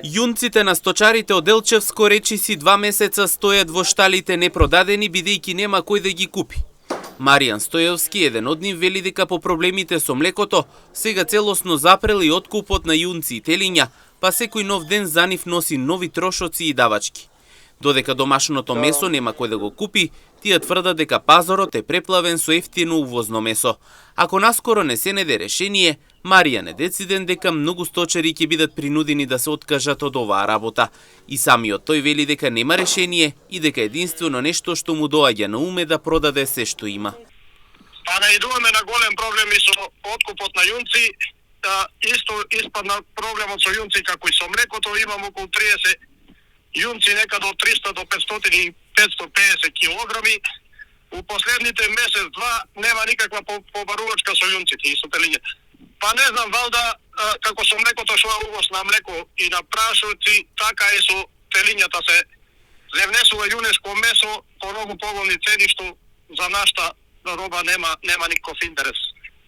Јунците на сточарите од Елчевско речиси 2 месеца стојат во шталите непродадени бидејќи нема кој да ги купи. Маријан Стојевски, еден од нив, вели дека по проблемите со млекото сега целосно запрел и откупот на јунци и телиња, па секој нов ден за нив носи нови трошоци и давачки. Додека домашното месо нема кој да го купи, тие тврдат дека пазарот е преплавен со ефтино увозно месо. Ако наскоро не се најде решение, Маријан е дециден дека многу сточари ќе бидат принудени да се откажат од оваа работа. И самиот тој вели дека нема решение и дека единствено нешто што му доаѓа на уме да продаде се што има. Па наидуваме на голем проблеми со откупот на јунци. Исто испадна проблемот со јунци како и со млекото. Имам околу 30 јунци, некаде од 300 до 500 и 550 килограми. У последните месец-два нема никаква побарувачка со јунците и со телињата. Па не знам, валда како со млекото што е увоз на млеко и на прашоци, така и со телињата се внесува јунеско месо по многу поголни цени што за нашата роба нема никаков интерес.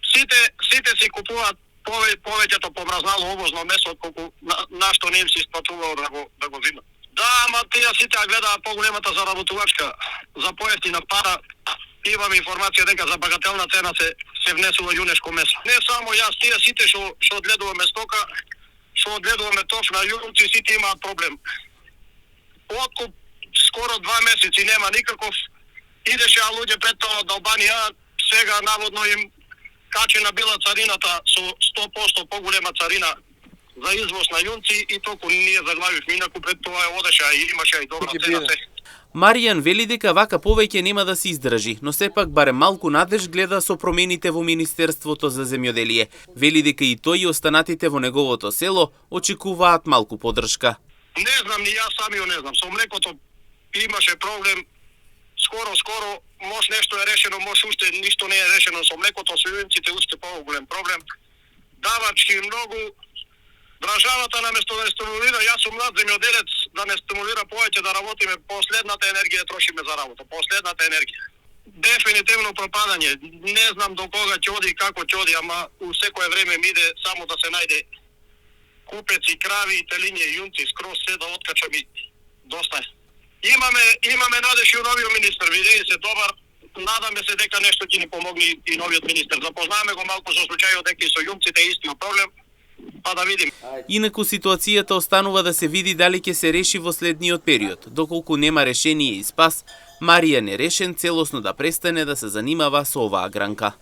Сите си купуваат повеќето помразнало увозно месо отколку нашто не им се исплатувало да го зимат. Да, ама тие сите гледаат поголемата заработувачка за поевтина пара. Имам информација дека за багателна цена се внесува јунеско месо. Не само јас, тие сите што одгледуваме стока, што одгледуваме тоф на јунци, сите имаат проблем. Откуп скоро 2 месеци нема никаков. Идеше луѓе пред тоа од Албанија, сега наводно им качена била царината со 100% поголема царина за извоз на јунци и толку ние заглавивме, инаку пред тоа одеше и имаше и добра цена се. Маријан вели дека вака повеќе нема да се издржи, но сепак барем малку надеж гледа со промените во Министерството за земјоделие. Вели дека и тој и останатите во неговото село очекуваат малку поддршка. Не знам, ни јас самиот не знам. Со млекото имаше проблем. Скоро, може нешто е решено, може уште ништо не е решено. Со млекото, со јунците уште поголем проблем. Давачки многу. Државата наместо да не стимулира, јас сум млад земјоделец, да не стимулира повеќе да работиме, последната енергија трошиме за работа, последната енергија. Дефинитивно пропадање. Не знам до кога ќе оди и како ќе оди, ама у секое време ми иде само да се најде купеци, крави, телиње, јунци, скроз се да откачам и доста. Имаме надеж и у новиот министер, видејте се добар. Надаме се дека нешто ќе ни помогне и новиот министер. Запознаваме го малку со случајот дека и со јунците е истиот проблем. Па да видим. Инаку ситуацијата останува да се види дали ќе се реши во следниот период. Доколку нема решение и спас, Маријан е решен целосно да престане да се занимава со оваа гранка.